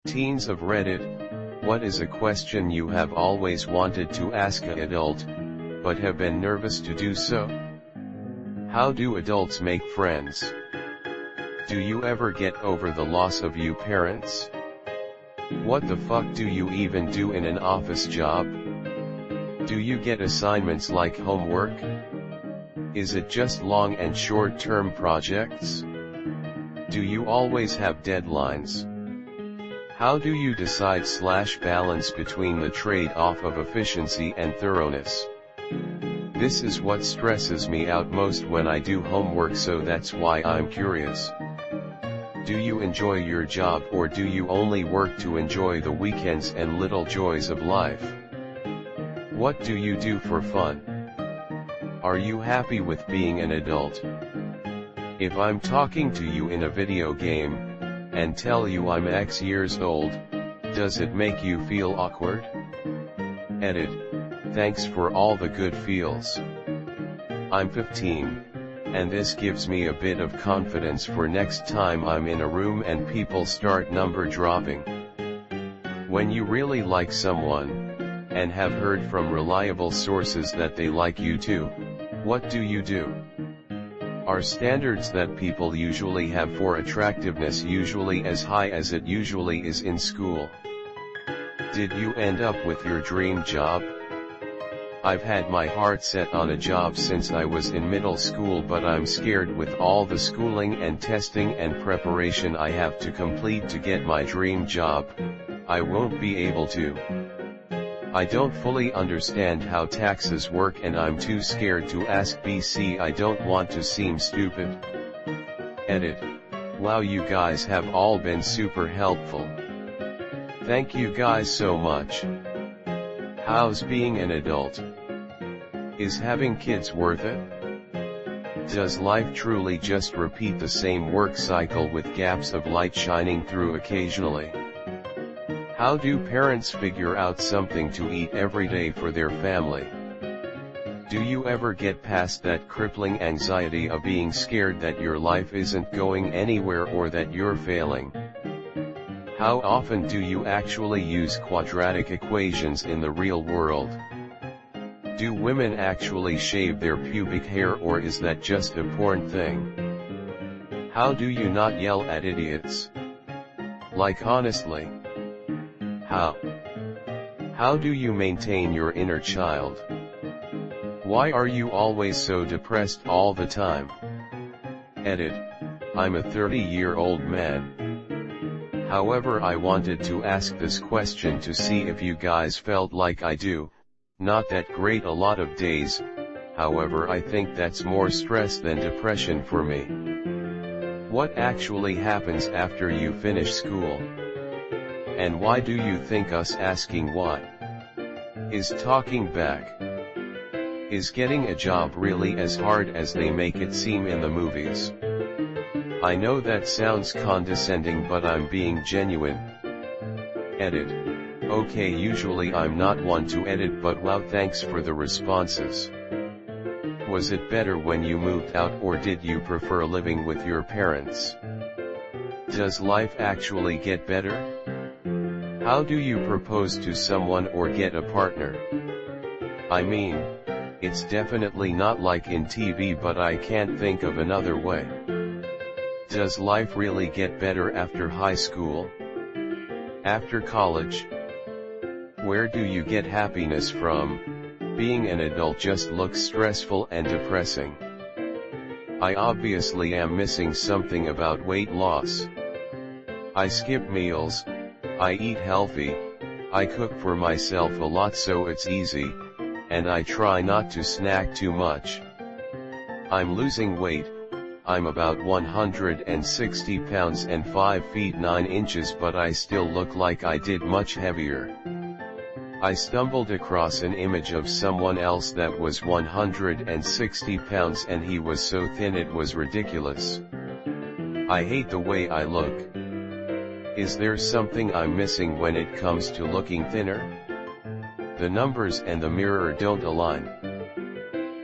Teens of Reddit, what is a question you have always wanted to ask an adult, but have been nervous to do so? How do adults make friends? Do you ever get over the loss of you parents? What the fuck do you even do in an office job? Do you get assignments like homework? Is it just long and short-term projects? Do you always have deadlines? How do you decide/balance between the trade-off of efficiency and thoroughness? This is what stresses me out most when I do homework, so that's why I'm curious. Do you enjoy your job, or do you only work to enjoy the weekends and little joys of life? What do you do for fun? Are you happy with being an adult? If I'm talking to you in a video game, and tell you I'm X years old, does it make you feel awkward? Edit. Thanks for all the good feels. I'm 15, and this gives me a bit of confidence for next time I'm in a room and people start number dropping. When you really like someone, and have heard from reliable sources that they like you too, what do you do? Are standards that people usually have for attractiveness usually as high as it usually is in school? Did you end up with your dream job? I've had my heart set on a job since I was in middle school, but I'm scared with all the schooling and testing and preparation I have to complete to get my dream job, I won't be able to. I don't fully understand how taxes work and I'm too scared to ask BC. I don't want to seem stupid. Edit. Wow, you guys have all been super helpful. Thank you guys so much. How's being an adult? Is having kids worth it? Does life truly just repeat the same work cycle with gaps of light shining through occasionally? How do parents figure out something to eat every day for their family? Do you ever get past that crippling anxiety of being scared that your life isn't going anywhere or that you're failing? How often do you actually use quadratic equations in the real world? Do women actually shave their pubic hair, or is that just a porn thing? How do you not yell at idiots? Like, honestly. How do you maintain your inner child? Why are you always so depressed all the time? Edit. I'm a 30-year-old man. However, I wanted to ask this question to see if you guys felt like I do. Not that great a lot of days, however I think that's more stress than depression for me. What actually happens after you finish school? And why do you think us asking why is talking back? Is getting a job really as hard as they make it seem in the movies? I know that sounds condescending, but I'm being genuine. Edit. Okay, usually I'm not one to edit, but wow, thanks for the responses. Was it better when you moved out, or did you prefer living with your parents? Does life actually get better? How do you propose to someone or get a partner? I mean, it's definitely not like in TV, but I can't think of another way. Does life really get better after high school? After college? Where do you get happiness from? Being an adult just looks stressful and depressing. I obviously am missing something about weight loss. I skip meals, I eat healthy, I cook for myself a lot so it's easy, and I try not to snack too much. I'm losing weight. I'm about 160 pounds and 5 feet 9 inches, but I still look like I did much heavier. I stumbled across an image of someone else that was 160 pounds and he was so thin it was ridiculous. I hate the way I look. Is there something I'm missing when it comes to looking thinner? The numbers and the mirror don't align.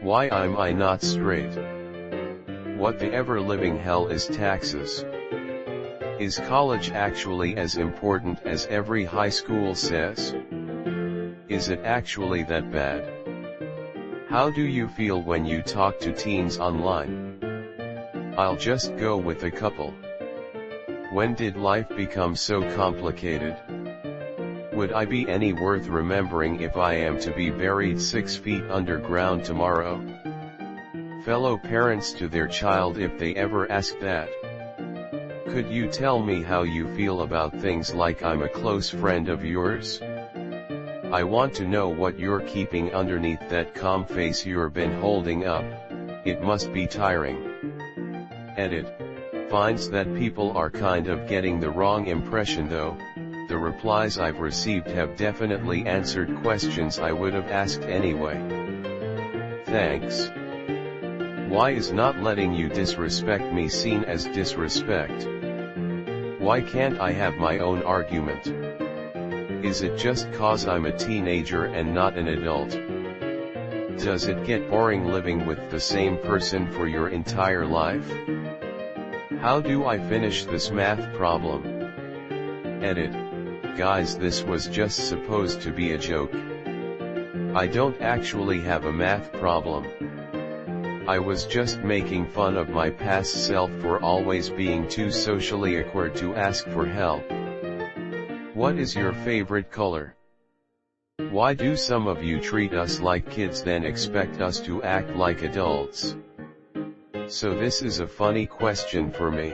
Why am I not straight? What the ever-living hell is taxes? Is college actually as important as every high school says? Is it actually that bad? How do you feel when you talk to teens online? I'll just go with a couple. When did life become so complicated? Would I be any worth remembering if I am to be buried 6 feet underground tomorrow? Fellow parents to their child if they ever ask that. Could you tell me how you feel about things like I'm a close friend of yours? I want to know what you're keeping underneath that calm face you've been holding up. It must be tiring. Edit. Finds that people are kind of getting the wrong impression though. The replies I've received have definitely answered questions I would have asked anyway. Thanks. Why is not letting you disrespect me seen as disrespect? Why can't I have my own argument? Is it just cause I'm a teenager and not an adult? Does it get boring living with the same person for your entire life? How do I finish this math problem? Edit. Guys, this was just supposed to be a joke. I don't actually have a math problem. I was just making fun of my past self for always being too socially awkward to ask for help. What is your favorite color? Why do some of you treat us like kids then expect us to act like adults? So this is a funny question for me.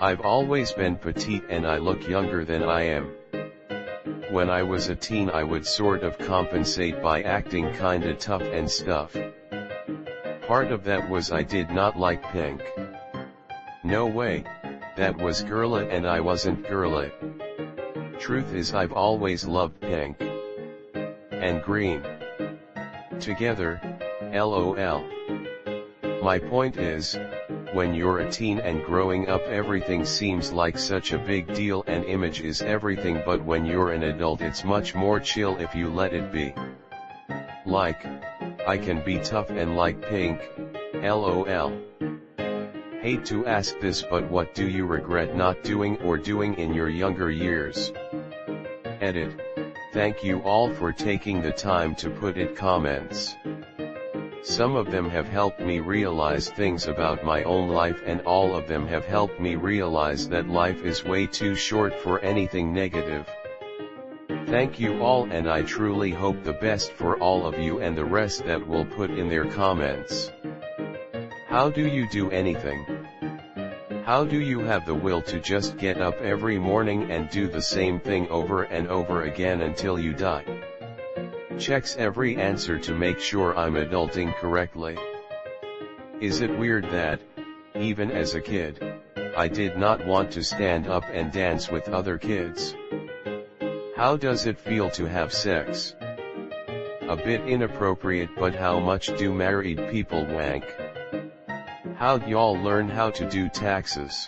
I've always been petite and I look younger than I am. When I was a teen I would sort of compensate by acting kinda tough and stuff. Part of that was I did not like pink. No way, that was girly and I wasn't girly. Truth is I've always loved pink. And green. Together, LOL. My point is, when you're a teen and growing up everything seems like such a big deal and image is everything, but when you're an adult it's much more chill if you let it be. Like, I can be tough and like pink, LOL. Hate to ask this, but what do you regret not doing or doing in your younger years? Edit. Thank you all for taking the time to put it comments. Some of them have helped me realize things about my own life and all of them have helped me realize that life is way too short for anything negative. Thank you all, and I truly hope the best for all of you and the rest that will put in their comments. How do you do anything? How do you have the will to just get up every morning and do the same thing over and over again until you die? Checks every answer to make sure I'm adulting correctly. Is it weird that, even as a kid, I did not want to stand up and dance with other kids? How does it feel to have sex? A bit inappropriate, but how much do married people wank? How'd y'all learn how to do taxes?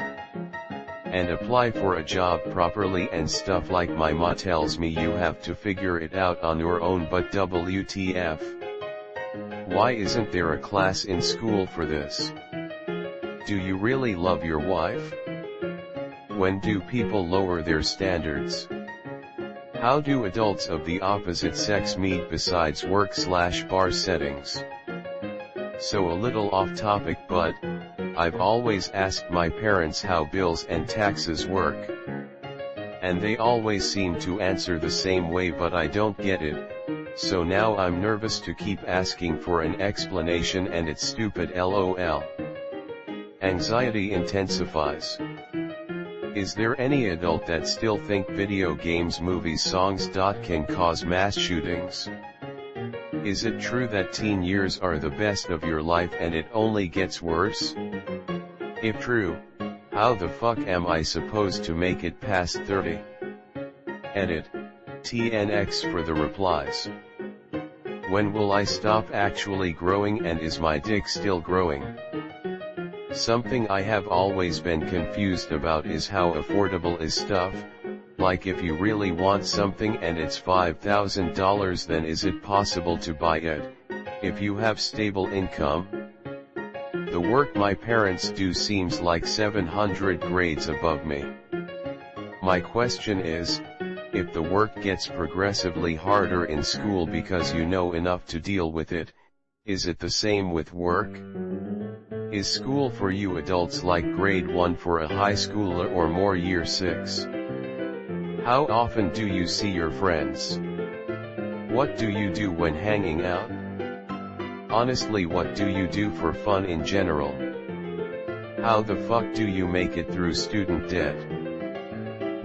And apply for a job properly and stuff like my ma tells me you have to figure it out on your own, but WTF? Why isn't there a class in school for this? Do you really love your wife? When do people lower their standards? How do adults of the opposite sex meet besides work/bar settings? So a little off topic, but I've always asked my parents how bills and taxes work. And they always seem to answer the same way, but I don't get it. So now I'm nervous to keep asking for an explanation and it's stupid, LOL. Anxiety intensifies. Is there any adult that still think video games, movies, songs can cause mass shootings? Is it true that teen years are the best of your life and it only gets worse? If true, how the fuck am I supposed to make it past 30? Edit. TNX for the replies. When will I stop actually growing, and is my dick still growing? Something I have always been confused about is how affordable is stuff. Like if you really want something and it's $5,000, then is it possible to buy it, if you have stable income? The work my parents do seems like 700 grades above me. My question is, if the work gets progressively harder in school because you know enough to deal with it, is it the same with work? Is school for you adults like grade 1 for a high schooler or more year 6? How often do you see your friends? What do you do when hanging out? Honestly, what do you do for fun in general? How the fuck do you make it through student debt?